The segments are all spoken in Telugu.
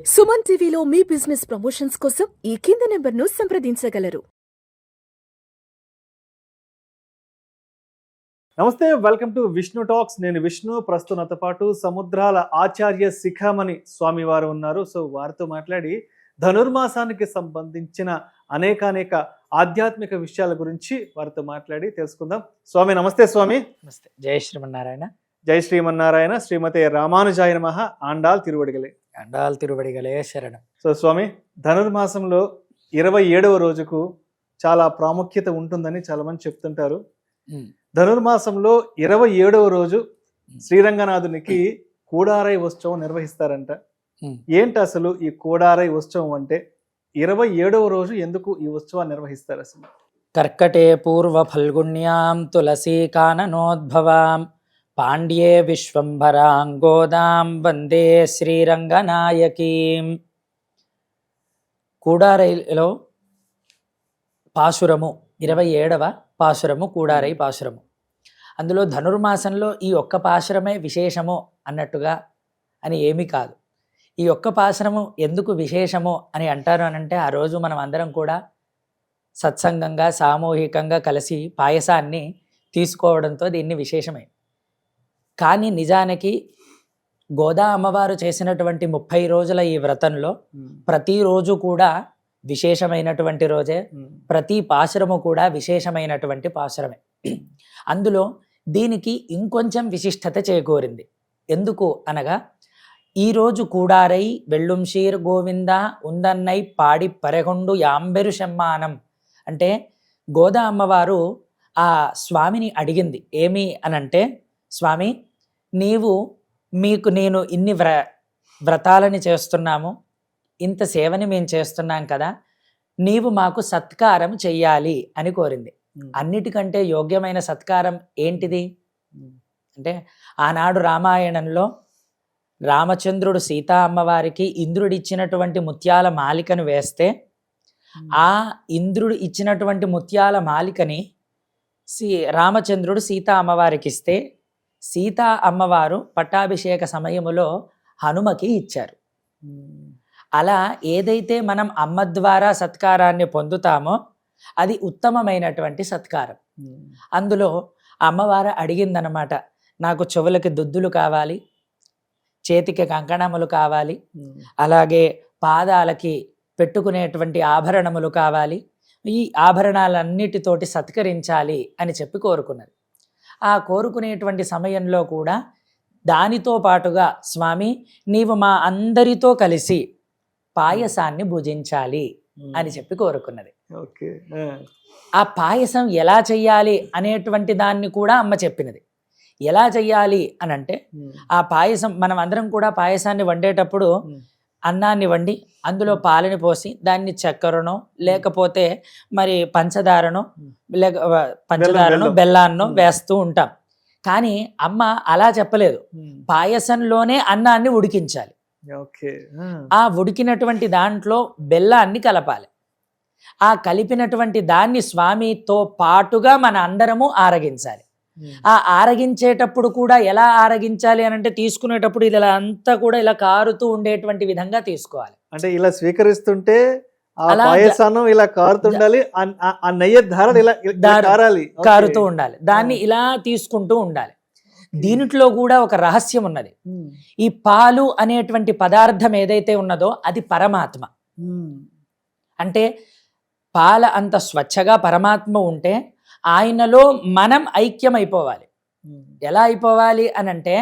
సుమన్ టీవీలో మీ బిజినెస్ ప్రమోషన్స్ కోసం ఈ కింది నెంబర్ను సంప్రదించగలరు. నమస్తే, వెల్కమ్ టు విష్ణు టాక్స్. నేను విష్ణు. ప్రస్తుతం నాతో పాటు సముద్రాల ఆచార్య శిఖామణి స్వామి వారు ఉన్నారు. సో వారితో మాట్లాడి ధనుర్మాసానికి సంబంధించిన అనేక ఆధ్యాత్మిక విషయాల గురించి వారితో మాట్లాడి తెలుసుకుందాం. స్వామి నమస్తే. స్వామి నమస్తే. జై శ్రీమన్నారాయణ. జై శ్రీమన్నారాయణ. శ్రీమతే రామానుజాయ నమః. ఆండాల్ తిరువడిగలే. అండాల్ తిరువడిగలే శరణం. సో స్వామి, ధనుర్మాసంలో 27వ రోజుకు చాలా ప్రాముఖ్యత ఉంటుందని చాలా మంది చెప్తుంటారు. ధనుర్మాసంలో 27వ రోజు శ్రీరంగనాథునికి కూడారై ఉత్సవం నిర్వహిస్తారంట. ఏంటి అసలు ఈ కూడారై ఉత్సవం అంటే? 27వ రోజు ఎందుకు ఈ ఉత్సవాన్ని నిర్వహిస్తారు అసలు? కర్కటే పూర్వ ఫల్గుణ్యాం తులసీ కాననోద్భవాం పాండ్యే విశ్వంభరాం గోదాం వందే శ్రీరంగనాయకీం. కూడారైలో పాశురము 27వ పాశురము కూడారై పాశురము. అందులో ధనుర్మాసంలో ఈ ఒక్క పాశురమే విశేషము అన్నట్టుగా అని ఏమీ కాదు. ఈ ఒక్క పాశురము ఎందుకు విశేషము అని అంటారు అనంటే, ఆ రోజు మనం అందరం కూడా సత్సంగంగా సామూహికంగా కలిసి పాయసాన్ని తీసుకోవడంతో దీన్ని విశేషమే. కానీ నిజానికి గోదా అమ్మవారు చేసినటువంటి 30 రోజుల ఈ వ్రతంలో ప్రతిరోజు కూడా విశేషమైనటువంటి రోజే, ప్రతి పాశురము కూడా విశేషమైనటువంటి పాశురమే. అందులో దీనికి ఇంకొంచెం విశిష్టత చేకూరింది. ఎందుకు అనగా, ఈరోజు కూడారై వెళ్ళుంషీర్ గోవింద ఉందన్నై పాడి పరెగొండు యాంబెరు షమ్మానం అంటే, గోదా అమ్మవారు ఆ స్వామిని అడిగింది ఏమి అనంటే, స్వామి మీకు నేను ఇన్ని వ్రతాలని చేస్తున్నాము, ఇంత సేవని మేము చేస్తున్నాం కదా, నీవు మాకు సత్కారం చెయ్యాలి అని కోరింది. అన్నిటికంటే యోగ్యమైన సత్కారం ఏంటిది అంటే, ఆనాడు రామాయణంలో రామచంద్రుడు సీతా అమ్మవారికి ఇంద్రుడు ఇచ్చినటువంటి ముత్యాల మాలికను వేస్తే, ఆ ఇంద్రుడు ఇచ్చినటువంటి ముత్యాల మాలికని రామచంద్రుడు సీతా అమ్మవారికి ఇస్తే, సీతా అమ్మవారు పట్టాభిషేక సమయములో హనుమకి ఇచ్చారు. అలా ఏదైతే మనం అమ్మ ద్వారా సత్కారాన్ని పొందుతామో అది ఉత్తమమైనటువంటి సత్కారం. అందులో అమ్మవారు అడిగిందనమాట, నాకు చెవులకి దుద్దులు కావాలి, చేతికి కంకణములు కావాలి, అలాగే పాదాలకి పెట్టుకునేటువంటి ఆభరణములు కావాలి, ఈ ఆభరణాలన్నిటితోటి సత్కరించాలి అని చెప్పి కోరుకున్నది. ఆ కోరుకునేటువంటి సమయంలో కూడా దానితో పాటుగా, స్వామి నీవు మా అందరితో కలిసి పాయసాన్ని భుజించాలి అని చెప్పి కోరుకున్నది. ఆ పాయసం ఎలా చెయ్యాలి అనేటువంటి దాన్ని కూడా అమ్మ చెప్పినది. ఎలా చెయ్యాలి అనంటే, ఆ పాయసం మనం అందరం కూడా పాయసాన్ని వండేటప్పుడు అన్నాన్ని వండి అందులో పాలని పోసి దాన్ని చక్కెరనో లేకపోతే మరి పంచదారనో బెల్లాన్నో వేస్తూ ఉంటాం. కానీ అమ్మ అలా చెప్పలేదు. పాయసంలోనే అన్నాన్ని ఉడికించాలి. ఆ ఉడికినటువంటి దాంట్లో బెల్లాన్ని కలపాలి. ఆ కలిపినటువంటి దాన్ని స్వామితో పాటుగా మన అందరము ఆరగించాలి. ఆ ఆరగించేటప్పుడు కూడా ఎలా ఆరగించాలి అనంటే, తీసుకునేటప్పుడు ఇలా అంతా కూడా ఇలా కారుతూ ఉండేటువంటి విధంగా తీసుకోవాలి. అంటే ఇలా స్వీకరిస్తుంటే ఇలా కారుతుండాలి, ఆ నెయ్యి ధారలు ఇలా కారుతూ ఉండాలి. దాన్ని ఇలా తీసుకుంటూ ఉండాలి. దీనిట్లో కూడా ఒక రహస్యం ఉన్నది. ఈ పాలు అనేటువంటి పదార్థం ఏదైతే ఉన్నదో అది పరమాత్మ. అంటే పాల అంత స్వచ్ఛగా పరమాత్మ ఉంటే ఆయనలో మనం ఐక్యమైపోవాలి. ఎలా అయిపోవాలి అనంటే,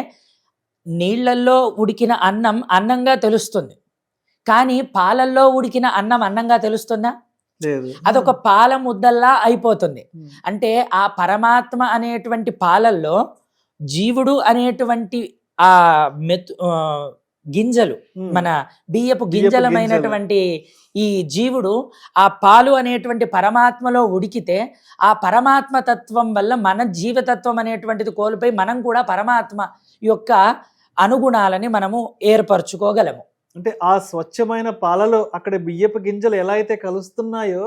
నీళ్లల్లో ఉడికిన అన్నం అన్నంగా తెలుస్తుంది, కానీ పాలల్లో ఉడికిన అన్నం అన్నంగా తెలుస్తుందా? అదొక పాల ముద్దల్లా అయిపోతుంది. అంటే ఆ పరమాత్మ అనేటువంటి పాలల్లో జీవుడు అనేటువంటి ఆ గింజలు, మన బియ్యపు గింజలమైనటువంటి ఈ జీవుడు ఆ పాలు అనేటువంటి పరమాత్మలో ఉడికితే, ఆ పరమాత్మ తత్వం వల్ల మన జీవతత్వం అనేటువంటిది కోల్పోయి మనం కూడా పరమాత్మ యొక్క అనుగుణాలని మనము ఏర్పరచుకోగలము. అంటే ఆ స్వచ్ఛమైన పాలలో అక్కడ బియ్యపు గింజలు ఎలా అయితే కలుస్తున్నాయో,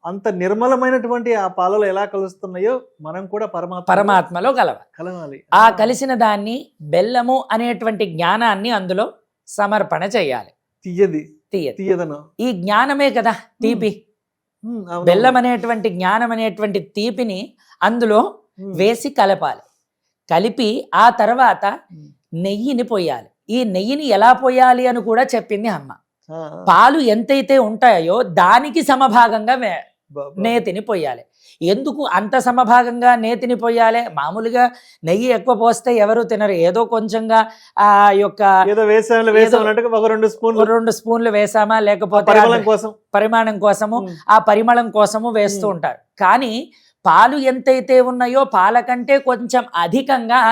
అంత నిర్మలమైనటువంటి ఆ పాలలో ఎలా కలుస్తున్నాయో మనం కూడా పరమాత్మలో కలవాలి. ఆ కలిసిన దాన్ని బెల్లము అనేటువంటి జ్ఞానాన్ని అందులో సమర్పణ చేయాలి. తీయదనం. ఈ జ్ఞానమే కదా తీపి. బెల్లం అనేటువంటి జ్ఞానం అనేటువంటి తీపిని అందులో వేసి కలపాలి. కలిపి ఆ తర్వాత నెయ్యిని పోయాలి. ఈ నెయ్యిని ఎలా పోయాలి అని కూడా చెప్పింది అమ్మ. పాలు ఎంతైతే ఉంటాయో దానికి సమభాగంగా నేతిని పోయాలి. ఎందుకు అంత సమభాగంగా నేతిని పోయాలి? మామూలుగా నెయ్యి ఎక్కువ పోస్తే ఎవరు తినరు, ఏదో కొంచెంగా ఆ యొక్క 2 స్పూన్లు వేసామా, లేకపోతే పరిమాణం కోసము ఆ పరిమళం కోసము వేస్తూ ఉంటారు. కానీ పాలు ఎంతైతే ఉన్నాయో పాల కంటే కొంచెం అధికంగా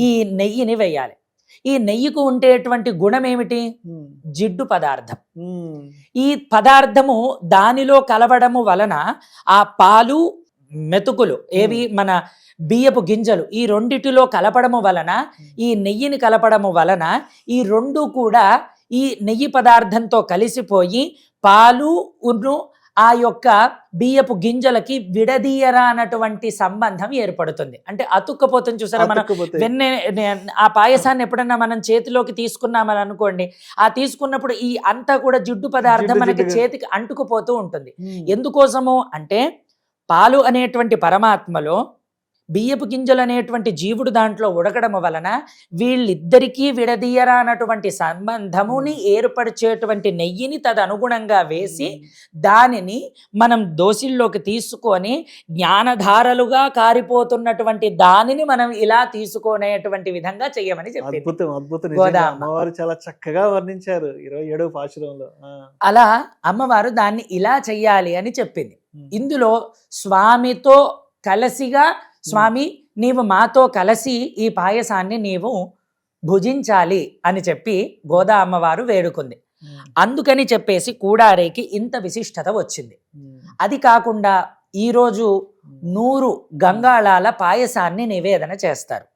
ఈ నెయ్యిని వేయాలి. ఈ నెయ్యికి ఉండేటువంటి గుణం ఏమిటి? జిడ్డు పదార్థం. ఈ పదార్థము దానిలో కలవడము వలన ఆ పాలు మెతుకులు ఏవి మన బియ్యపు గింజలు ఈ రెండిటిలో కలపడము వలన, ఈ నెయ్యిని కలపడము వలన ఈ రెండు కూడా ఈ నెయ్యి పదార్థంతో కలిసిపోయి పాలు ఆ యొక్క బియ్యపు గింజలకి విడదీయరానటువంటి సంబంధం ఏర్పడుతుంది. అంటే అతుక్కపోతుంది చూసారా, మనం ఆ పాయసాన్ని ఎప్పుడన్నా మనం చేతిలోకి తీసుకున్నామని అనుకోండి, ఆ తీసుకున్నప్పుడు ఈ అంతా కూడా జిడ్డు పదార్థం మనకి చేతికి అంటుకుపోతూ ఉంటుంది. ఎందుకోసము అంటే పాలు అనేటువంటి పరమాత్మలో బియ్యపు గింజలు అనేటువంటి జీవుడు దాంట్లో ఉడకడం వలన వీళ్ళిద్దరికీ విడదీయరానటువంటి సంబంధముని ఏర్పరిచేటువంటి నెయ్యిని తదనుగుణంగా వేసి దానిని మనం దోసిల్లోకి తీసుకొని జ్ఞానధారలుగా కారిపోతున్నటువంటి దానిని మనం ఇలా తీసుకునేటువంటి విధంగా చెయ్యమని చెప్పింది అమ్మవారు. చాలా చక్కగా వర్ణించారు 27వ పాశురంలో. అలా అమ్మవారు దాన్ని ఇలా చెయ్యాలి అని చెప్పింది. ఇందులో స్వామితో కలసిగా, స్వామి నీవు మాతో కలిసి ఈ పాయసాన్ని నీవు భుజించాలి అని చెప్పి గోదా అమ్మవారు వేడుకుంది. అందుకని చెప్పేసి కూడారేకి ఇంత విశిష్టత వచ్చింది. అది కాకుండా ఈరోజు 100 గంగాళాల పాయసాన్ని నివేదన చేస్తారు.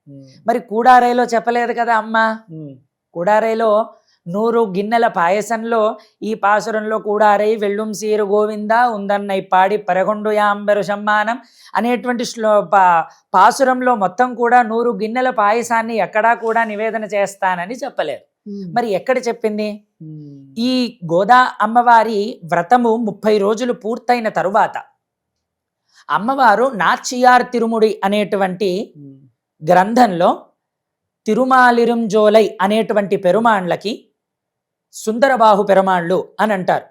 మరి కూడారేలో చెప్పలేదు కదా అమ్మ. కూడారేలో 100 గిన్నెల పాయసంలో ఈ పాసురంలో కూడారై వెళ్ళుం సీరు గోవింద ఉందన్నై పాడి పరగొండు యాంబెరు సమ్మానం అనేటువంటి పాసురంలో మొత్తం కూడా 100 గిన్నెల పాయసాన్ని ఎక్కడా కూడా నివేదన చేస్తానని చెప్పలేదు. మరి ఎక్కడ చెప్పింది? ఈ గోదా అమ్మవారి వ్రతము 30 రోజులు పూర్తయిన తరువాత అమ్మవారు నాచియార్ తిరుముడి అనేటువంటి గ్రంథంలో తిరుమాలిరుంజోలై అనేటువంటి పెరుమాండ్లకి సుందరబాహు పెరుమాళ్ళు అని అంటారు.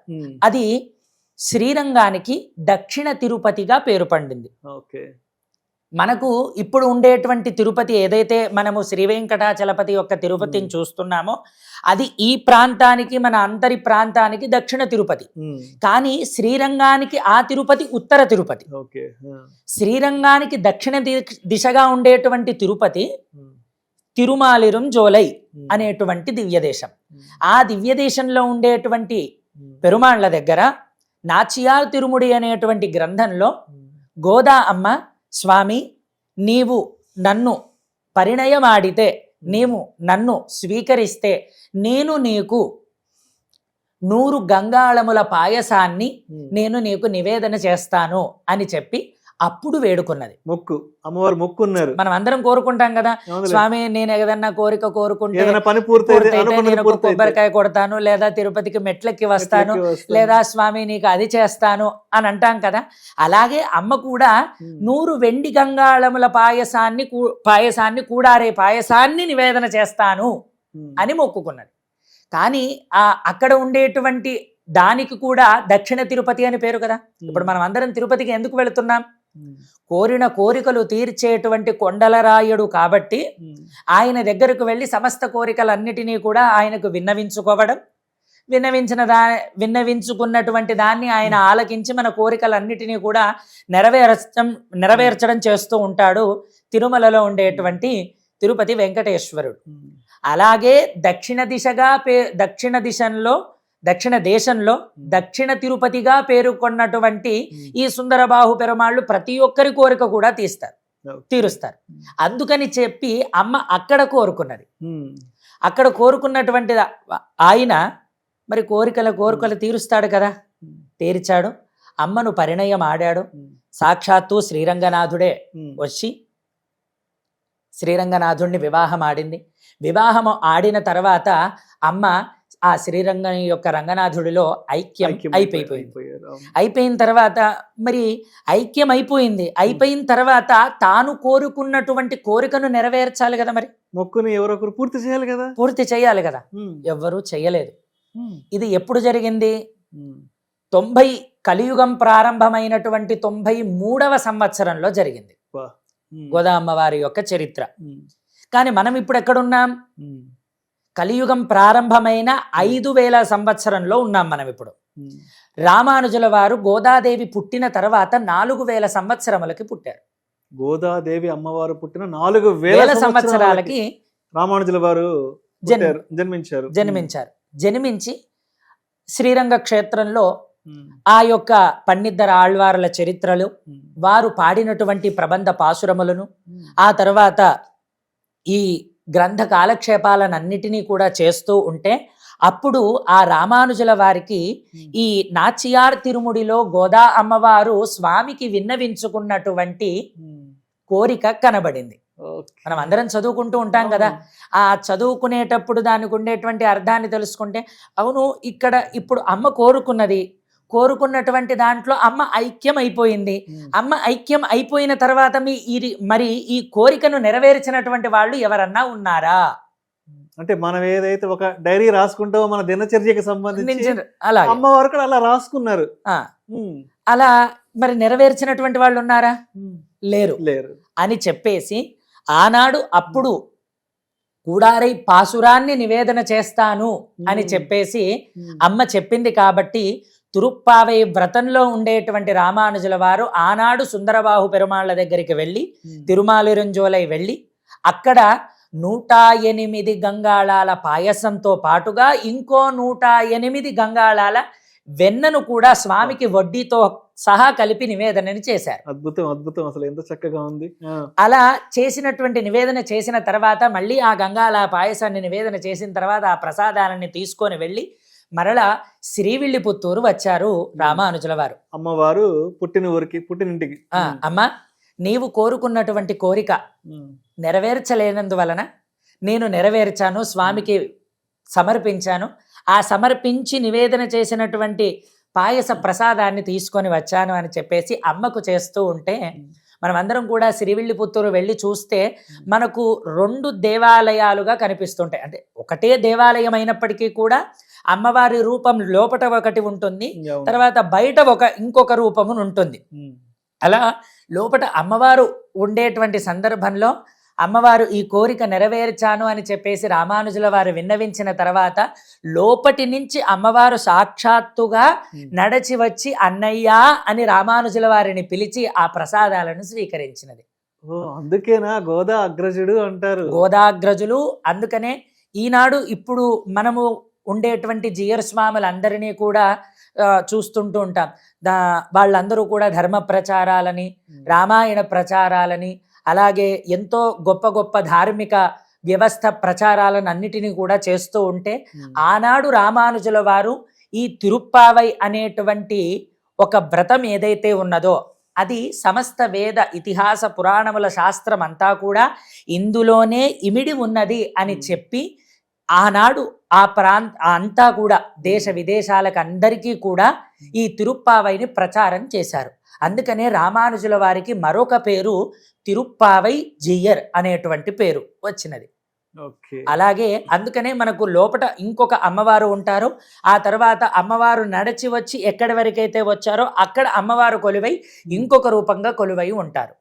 అది శ్రీరంగానికి దక్షిణ తిరుపతిగా పేరు పండింది. మనకు ఇప్పుడు ఉండేటువంటి తిరుపతి ఏదైతే మనము శ్రీ వెంకటాచలపతి యొక్క తిరుపతిని చూస్తున్నామో అది ఈ ప్రాంతానికి, మన అంతరి ప్రాంతానికి దక్షిణ తిరుపతి. కానీ శ్రీరంగానికి ఆ తిరుపతి ఉత్తర తిరుపతి. శ్రీరంగానికి దక్షిణ దిశగా ఉండేటువంటి తిరుపతి తిరుమాలిరుం జోలై అనేటువంటి దివ్యదేశం. ఆ దివ్యదేశంలో ఉండేటువంటి పెరుమాళ్ల దగ్గర నాచియార్ తిరుముడి అనేటువంటి గ్రంథంలో గోదా అమ్మ, స్వామి నీవు నన్ను పరిణయమాడితే, నీవు నన్ను స్వీకరిస్తే నేను నీకు 100 గంగాళముల పాయసాన్ని నేను నీకు నివేదన చేస్తాను అని చెప్పి అప్పుడు వేడుకున్నది. మొక్కు అమ్మవారు మొక్కున్నారు. మనం అందరం కోరుకుంటాం కదా, స్వామి నేను ఏదన్నా కోరిక కోరుకుంటే నేను కొబ్బరికాయ కొడతాను, లేదా తిరుపతికి మెట్లెక్కి వస్తాను, లేదా స్వామి నీకు అది చేస్తాను అని అంటాం కదా. అలాగే అమ్మ కూడా 100 వెండి గంగాళముల పాయసాన్ని కూడారే పాయసాన్ని నివేదన చేస్తాను అని మొక్కుకున్నది. కానీ అక్కడ ఉండేటువంటి దానికి కూడా దక్షిణ తిరుపతి అని పేరు కదా. ఇప్పుడు మనం అందరం తిరుపతికి ఎందుకు వెళుతున్నాం? కోరిన కోరికలు తీర్చేటువంటి కొండలరాయుడు కాబట్టి ఆయన దగ్గరకు వెళ్ళి సమస్త కోరికలన్నిటినీ కూడా ఆయనకు విన్నవించుకోవడం, విన్నవించుకున్నటువంటి దాన్ని ఆయన ఆలకించి మన కోరికలన్నిటినీ కూడా నెరవేర్చడం చేస్తూ ఉంటాడు తిరుమలలో ఉండేటువంటి తిరుపతి వెంకటేశ్వరుడు. అలాగే దక్షిణ దేశంలో దక్షిణ తిరుపతిగా పేరుకొన్నటువంటి ఈ సుందరబాహు పెరుమాళ్ళు ప్రతి ఒక్కరి కోరిక కూడా తీరుస్తారు. అందుకని చెప్పి అమ్మ అక్కడ కోరుకున్నది. అక్కడ కోరుకున్నటువంటి ఆయన మరి కోరికలు తీరుస్తాడు కదా, తీర్చాడు. అమ్మను పరిణయం ఆడాడు. సాక్షాత్తు శ్రీరంగనాథుడే వచ్చి శ్రీరంగనాథుడిని వివాహం ఆడింది. వివాహం ఆడిన తర్వాత అమ్మ ఆ శ్రీరంగం యొక్క రంగనాథుడిలో ఐక్యం అయిపోయింది. అయిపోయారు. అవును. అయిపోయిన తర్వాత మరి ఐక్యం అయిపోయిన తర్వాత తాను కోరుకున్నటువంటి కోరికను నెరవేర్చాలి కదా, మరి మొక్కుని ఎవరొకరు పూర్తి చేయాలి కదా. పూర్తి చేయాలి కదా. ఉమ్. ఎవ్వరూ చేయలేదు. ఉమ్. ఇది ఎప్పుడు జరిగింది? ఉమ్. 90 కలియుగం ప్రారంభమైనటువంటి 93వ సంవత్సరంలో జరిగింది వా. ఉమ్. గోదా అమ్మవారి యొక్క చరిత్ర. ఉమ్. కానీ మనం ఇప్పుడు ఎక్కడున్నాం? ఉమ్. కలియుగం ప్రారంభమైన 5000 సంవత్సరంలో ఉన్నాం మనం ఇప్పుడు. ఉమ్. రామానుజుల వారు గోదాదేవి పుట్టిన తర్వాత 4000 సంవత్సరములకి పుట్టారు. గోదాదేవి అమ్మవారు పుట్టిన 4000 వేల సంవత్సరాలకి రామానుజుల వారు జన్మించారు. జన్మించి శ్రీరంగ క్షేత్రంలో ఉమ్. ఆ యొక్క పన్నిద్దర ఆళ్వార్ల చరిత్రలు, ఉమ్. వారు పాడినటువంటి ప్రబంధ పాశురములను, ఉమ్. ఆ తర్వాత ఈ గ్రంథ కాలక్షేపాలనన్నిటినీ కూడా చేస్తూ ఉంటే అప్పుడు ఆ రామానుజుల వారికి ఈ నాచియార్ తిరుముడిలో గోదా అమ్మవారు స్వామికి విన్నవించుకున్నటువంటి ఉమ్. కోరిక కనబడింది. ఓకే. మనం అందరం చదువుకుంటూ ఉంటాం కదా, ఆ చదువుకునేటప్పుడు దానికి ఉండేటువంటి అర్థాన్ని తెలుసుకుంటే అవును, ఇక్కడ ఇప్పుడు అమ్మ కోరుకున్నటువంటి దాంట్లో అమ్మ ఐక్యం అయిపోయింది. అమ్మ ఐక్యం అయిపోయిన తర్వాత మరి ఈ కోరికను నెరవేర్చినటువంటి వాళ్ళు ఎవరన్నా ఉన్నారా అంటే మనం ఏదైతే ఒక డైరీ రాసుకుంటామో మన దినచర్యకి సంబంధించి అలా అమ్మవారు కూడా అలా రాసుకున్నారు. అలా మరి నెరవేర్చినటువంటి వాళ్ళు ఉన్నారా? లేరు లేరు అని చెప్పేసి ఆనాడు అప్పుడు కూడారై పాసురాన్ని నివేదన చేస్తాను అని చెప్పేసి అమ్మ చెప్పింది కాబట్టి తిరుప్పావై వ్రతంలో ఉండేటువంటి రామానుజుల వారు ఆనాడు సుందరబాహు పెరుమాళ్ల దగ్గరికి వెళ్ళి తిరుమాలిరంజోలై వెళ్ళి అక్కడ 108 గంగాళాల పాయసంతో పాటుగా ఇంకో 108 గంగాళాల వెన్నను కూడా స్వామికి వడ్డీతో సహా కలిపి నివేదనని చేశారు. అద్భుతం అద్భుతం, అసలు ఎంత చక్కగా ఉంది. అలా చేసినటువంటి నివేదన చేసిన తర్వాత మళ్ళీ ఆ గంగాళ పాయసాన్ని నివేదన చేసిన తర్వాత ఆ ప్రసాదాలని తీసుకొని వెళ్ళి మరలా శ్రీవిల్లిపుత్తూరు వచ్చారు రామానుజుల వారు. అమ్మవారు పుట్టినింటికి. అమ్మ, నీవు కోరుకున్నటువంటి కోరిక నెరవేర్చలేనందువలన నేను నెరవేర్చాను, స్వామికి సమర్పించాను. ఆ సమర్పించి నివేదన చేసినటువంటి పాయస ప్రసాదాన్ని తీసుకొని వచ్చాను అని చెప్పేసి అమ్మకు చేస్తూ ఉంటే మనమందరం కూడా శ్రీవిల్లిపుత్తూరు వెళ్ళి చూస్తే మనకు 2 దేవాలయాలుగా కనిపిస్తుంటాయి. అంటే ఒకటే దేవాలయం అయినప్పటికీ కూడా అమ్మవారి రూపం లోపట ఒకటి ఉంటుంది, తర్వాత బయట ఇంకొక రూపము ఉంటుంది. అలా లోపట అమ్మవారు ఉండేటువంటి సందర్భంలో అమ్మవారు ఈ కోరిక నెరవేర్చాను అని చెప్పేసి రామానుజుల వారు విన్నవించిన తర్వాత లోపటి నుంచి అమ్మవారు సాక్షాత్తుగా నడచి వచ్చి అన్నయ్యా అని రామానుజుల వారిని పిలిచి ఆ ప్రసాదాలను స్వీకరించినది. అందుకేనా గోదా అగ్రజుడు అంటారు? గోదాగ్రజులు. అందుకనే ఈనాడు ఇప్పుడు మనము ఉండేటువంటి జియర్ స్వాములందరినీ కూడా చూస్తుంటూ ఉంటాం. వాళ్ళందరూ కూడా ధర్మ ప్రచారాలని, రామాయణ ప్రచారాలని, అలాగే ఎంతో గొప్ప గొప్ప ధార్మిక వ్యవస్థ ప్రచారాలను అన్నిటినీ కూడా చేస్తూ ఉంటే ఆనాడు రామానుజుల వారు ఈ తిరుప్పావై అనేటువంటి ఒక వ్రతం ఏదైతే ఉన్నదో అది సమస్త వేద ఇతిహాస పురాణముల శాస్త్రం అంతా కూడా ఇందులోనే ఇమిడి ఉన్నది అని చెప్పి ఆనాడు ఆ అంతా కూడా దేశ విదేశాలకు అందరికీ కూడా ఈ తిరుప్పావైని ప్రచారం చేశారు. అందుకనే రామానుజుల వారికి మరొక పేరు తిరుప్పావై జియర్ అనేటువంటి పేరు వచ్చినది. అలాగే అందుకనే మనకు లోపట ఇంకొక అమ్మవారు ఉంటారు. ఆ తర్వాత అమ్మవారు నడిచి వచ్చి ఎక్కడి వరకైతే వచ్చారో అక్కడ అమ్మవారు కొలువై ఇంకొక రూపంగా కొలువై ఉంటారు.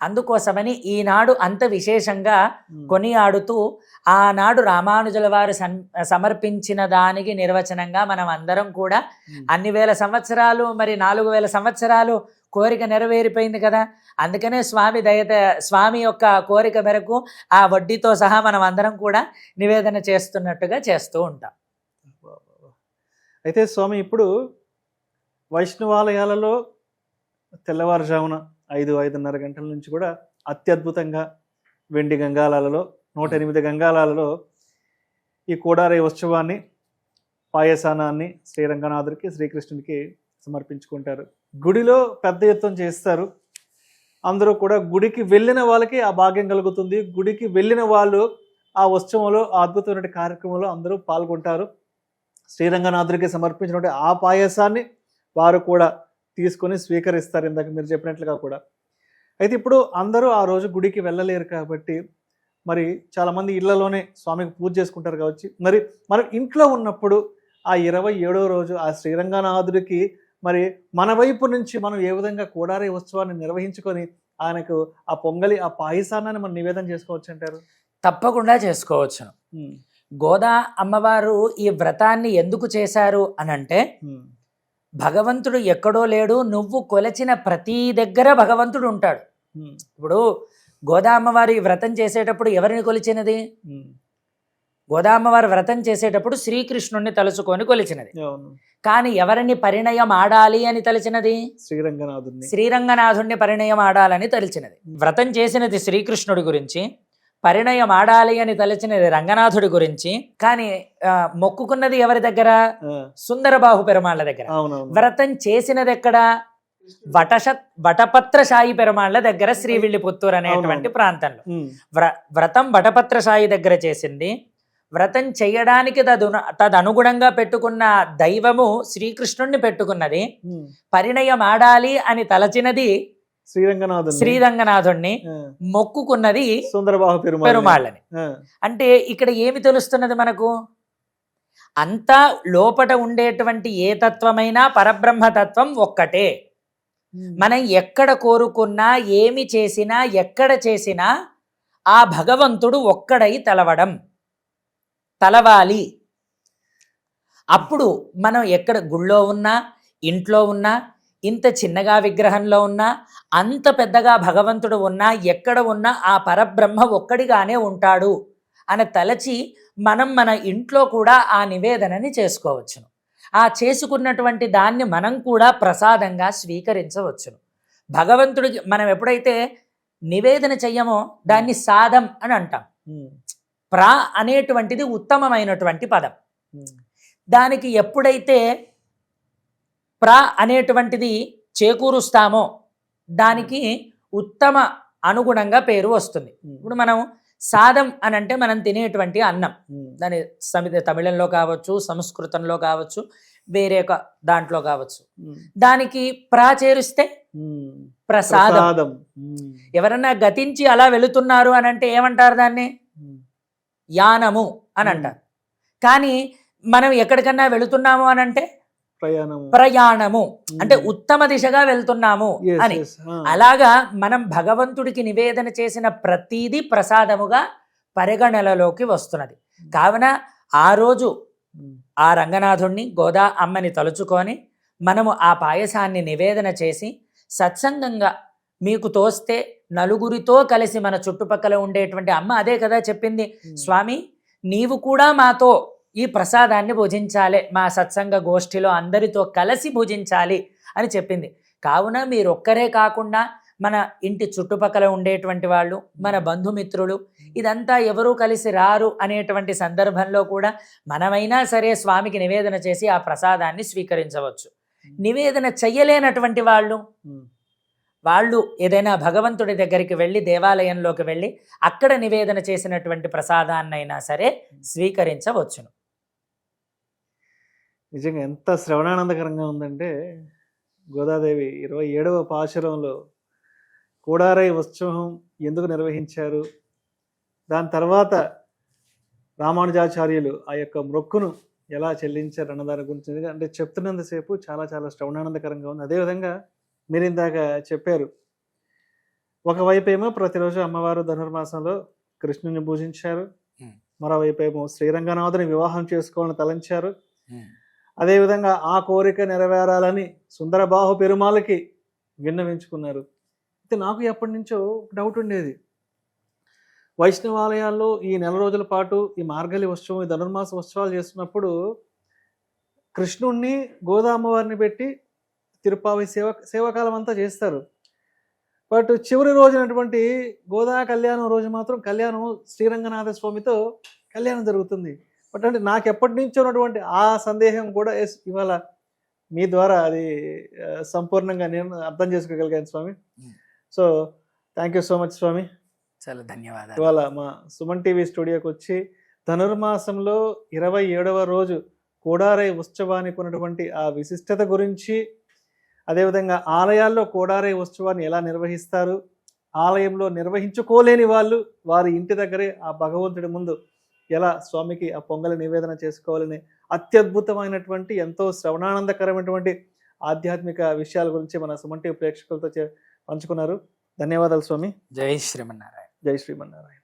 అందుకోసమని ఈనాడు అంత విశేషంగా కొనియాడుతూ ఆనాడు రామానుజుల వారు సమర్పించిన దానికి నిర్వచనంగా మనం అందరం కూడా అన్ని వేల సంవత్సరాలు, మరి 4000 సంవత్సరాలు కోరిక నెరవేరిపోయింది కదా. అందుకనే స్వామి యొక్క కోరిక మేరకు ఆ వడ్డీతో సహా మనం అందరం కూడా నివేదన చేస్తున్నట్టుగా చేస్తూ ఉంటాం. అయితే స్వామి, ఇప్పుడు వైష్ణవాలయాలలో తెల్లవారుజామున 5-5:30 గంటల నుంచి కూడా అత్యద్భుతంగా వెండి గంగాళాలలో 108 గంగాళాలలో ఈ కోడారి ఉత్సవాన్ని, పాయసానాన్ని శ్రీరంగనాథుడికి, శ్రీకృష్ణుడికి సమర్పించుకుంటారు. గుడిలో పెద్ద ఎత్తున చేస్తారు. అందరూ కూడా గుడికి వెళ్ళిన వాళ్ళకి ఆ భాగ్యం కలుగుతుంది. గుడికి వెళ్ళిన వాళ్ళు ఆ ఉత్సవంలో ఆ అద్భుతమైన కార్యక్రమంలో అందరూ పాల్గొంటారు. శ్రీరంగనాథుడికి సమర్పించినటువంటి ఆ పాయసాన్ని వారు కూడా తీసుకొని స్వీకరిస్తారు, ఇందాక మీరు చెప్పినట్లుగా కూడా. అయితే ఇప్పుడు అందరూ ఆ రోజు గుడికి వెళ్ళలేరు కాబట్టి మరి చాలామంది ఇళ్లలోనే స్వామికి పూజ చేసుకుంటారు కావచ్చు. మరి మనం ఇంట్లో ఉన్నప్పుడు ఆ 27వ రోజు ఆ శ్రీరంగనాథుడికి మరి మన వైపు నుంచి మనం ఏ విధంగా కోడారి ఉత్సవాన్ని నిర్వహించుకొని ఆయనకు ఆ పొంగలి ఆ పాయసాన్ని మనం నివేదన చేసుకోవచ్చు అంటారు? తప్పకుండా చేసుకోవచ్చును. గోదా అమ్మవారు ఈ వ్రతాన్ని ఎందుకు చేశారు అనంటే, భగవంతుడు ఎక్కడో లేడు, నువ్వు కొలచిన ప్రతి దగ్గర భగవంతుడు ఉంటాడు. ఇప్పుడు గోదా అమ్మవారు ఈ వ్రతం చేసేటప్పుడు ఎవరిని కొలిచినది? గోదా అమ్మవారు వ్రతం చేసేటప్పుడు శ్రీకృష్ణుణ్ణి తలుచుకొని కొలిచినది. కానీ ఎవరిని పరిణయం ఆడాలి అని తలిచినది? శ్రీరంగనాథుణ్ణి పరిణయం ఆడాలని తలిచినది. వ్రతం చేసినది శ్రీకృష్ణుడి గురించి, పరిణయం ఆడాలి అని తలచినది రంగనాథుడి గురించి. కానీ మొక్కుకున్నది ఎవరి దగ్గర? సుందరబాహు పెరుమాళ్ళ దగ్గర. వ్రతం చేసినది ఎక్కడ? వటపత్రశాయి పెరుమాళ్ళ దగ్గర, శ్రీవిల్లిపుత్తూరు అనేటువంటి ప్రాంతంలో. వ్రతం వటపత్రశాయి దగ్గర చేసింది. వ్రతం చేయడానికి తదనుగుణంగా పెట్టుకున్న దైవము శ్రీకృష్ణుణ్ణి పెట్టుకున్నది. పరిణయం ఆడాలి అని తలచినది శ్రీరంగనాథుణ్ణి, మొక్కుకున్నది సుందరబాహు పెరుమాళ్ళని. అంటే ఇక్కడ ఏమి తెలుస్తున్నది మనకు? అంతా లోపట ఉండేటువంటి ఏ తత్వమైనా పరబ్రహ్మతత్వం ఒక్కటే. మనం ఎక్కడ కోరుకున్నా, ఏమి చేసినా, ఎక్కడ చేసినా ఆ భగవంతుడు ఒక్కడై తలవాలి. అప్పుడు మనం ఎక్కడ గుళ్ళో ఉన్నా, ఇంట్లో ఉన్నా, ఇంత చిన్నగా విగ్రహంలో ఉన్నా, అంత పెద్దగా భగవంతుడు ఉన్నా, ఎక్కడ ఉన్నా ఆ పరబ్రహ్మ ఒక్కడిగానే ఉంటాడు అని తలచి మనం మన ఇంట్లో కూడా ఆ నివేదనని చేసుకోవచ్చును. ఆ చేసుకున్నటువంటి దాన్ని మనం కూడా ప్రసాదంగా స్వీకరించవచ్చును. భగవంతుడికి మనం ఎప్పుడైతే నివేదన చెయ్యమో దాన్ని సాదం అని అంటాం. ప్రా అనేటువంటిది ఉత్తమమైనటువంటి పదం. దానికి ఎప్పుడైతే ప్రా అనేటువంటిది చేకూరుస్తామో దానికి ఉత్తమ అనుగుణంగా పేరు వస్తుంది. ఇప్పుడు మనం సాదం అని అంటే మనం తినేటువంటి అన్నం, దాని తమిళంలో కావచ్చు, సంస్కృతంలో కావచ్చు, వేరే దాంట్లో కావచ్చు, దానికి ప్రా చేరిస్తే ప్రసాదం. ఎవరన్నా గతించి అలా వెళుతున్నారు అని అంటే ఏమంటారు? దాన్ని యానము అని అంటారు. కానీ మనం ఎక్కడికన్నా వెళుతున్నాము అని అంటే ప్రయాణము, అంటే ఉత్తమ దిశగా వెళ్తున్నాము అని. అలాగా మనం భగవంతుడికి నివేదన చేసిన ప్రతీది ప్రసాదముగా పరిగణనలోకి వస్తున్నది. కావున ఆ రోజు ఆ రంగనాథుణ్ణి, గోదా అమ్మని తలుచుకొని మనము ఆ పాయసాన్ని నివేదన చేసి సత్సంగంగా మీకు తోస్తే నలుగురితో కలిసి, మన చుట్టుపక్కల ఉండేటువంటి అమ్మ అదే కదా చెప్పింది, స్వామి నీవు కూడా మాతో ఈ ప్రసాదాన్ని భుజించాలి, మా సత్సంగ గోష్ఠిలో అందరితో కలిసి భుజించాలి అని చెప్పింది. కావున మీరొక్కరే కాకుండా మన ఇంటి చుట్టుపక్కల ఉండేటువంటి వాళ్ళు, మన బంధుమిత్రులు, ఇదంతా ఎవరూ కలిసి రారు అనేటువంటి సందర్భంలో కూడా మనమైనా సరే స్వామికి నివేదన చేసి ఆ ప్రసాదాన్ని స్వీకరించవచ్చు. నివేదన చెయ్యలేనటువంటి వాళ్ళు ఏదైనా భగవంతుడి దగ్గరికి వెళ్ళి, దేవాలయంలోకి వెళ్ళి అక్కడ నివేదన చేసినటువంటి ప్రసాదాన్నైనా సరే స్వీకరించవచ్చును. నిజంగా ఎంత శ్రవణానందకరంగా ఉందంటే, గోదాదేవి 27వ పాశురంలో కోడారై ఉత్సవం ఎందుకు నిర్వహించారు, దాని తర్వాత రామానుజాచార్యులు ఆ యొక్క మొక్కును ఎలా చెల్లించారు అన్న దాని గురించి అంటే చెప్తున్నంతసేపు చాలా చాలా శ్రవణానందకరంగా ఉంది. అదేవిధంగా మీరు ఇందాక చెప్పారు, ఒకవైపు ఏమో ప్రతిరోజు అమ్మవారు ధనుర్మాసంలో కృష్ణుని పూజించారు, మరోవైపు ఏమో శ్రీరంగనాథుని వివాహం చేసుకోవాలని తలంచారు. అదేవిధంగా ఆ కోరిక నెరవేరాలని సుందరబాహు పెరుమాళకి విన్నవించుకున్నారు. అయితే నాకు ఎప్పటి నుంచో డౌట్ ఉండేది, వైష్ణవాలయాల్లో ఈ నెల రోజుల పాటు ఈ మార్గలి ఉత్సవం, ఈ ధనుర్మాస ఉత్సవాలు చేస్తున్నప్పుడు కృష్ణుణ్ణి, గోదా అమ్మవారిని పెట్టి తిరుపావి సేవాకాలం అంతా చేస్తారు. బట్ చివరి రోజునటువంటి గోదా కళ్యాణం రోజు మాత్రం కళ్యాణం శ్రీరంగనాథ స్వామితో కళ్యాణం జరుగుతుంది. బట్ అంటే నాకు ఎప్పటి నుంచో ఉన్నటువంటి ఆ సందేహం కూడా ఇవాళ మీ ద్వారా అది సంపూర్ణంగా నేను అర్థం చేసుకోగలిగాను స్వామి. So thank you so much స్వామి. చాలా ధన్యవాదాలు. ఇవాళ మా సుమన్ టీవీ స్టూడియోకి వచ్చి ధనుర్మాసంలో 27వ రోజు కోడారై ఉత్సవానికి ఉన్నటువంటి ఆ విశిష్టత గురించి, అదేవిధంగా ఆలయాల్లో కోడారై ఉత్సవాన్ని ఎలా నిర్వహిస్తారు, ఆలయంలో నిర్వహించుకోలేని వాళ్ళు వారి ఇంటి దగ్గరే ఆ భగవంతుడి ముందు ఎలా స్వామికి ఆ పొంగలి నివేదన చేసుకోవాలని అత్యద్భుతమైనటువంటి ఎంతో శ్రవణానందకరమైనటువంటి ఆధ్యాత్మిక విషయాల గురించి మన సుమన్ టీవీ ప్రేక్షకులతో పంచుకున్నారు. ధన్యవాదాలు స్వామి. జై శ్రీమన్నారాయణ. జై శ్రీమన్నారాయణ.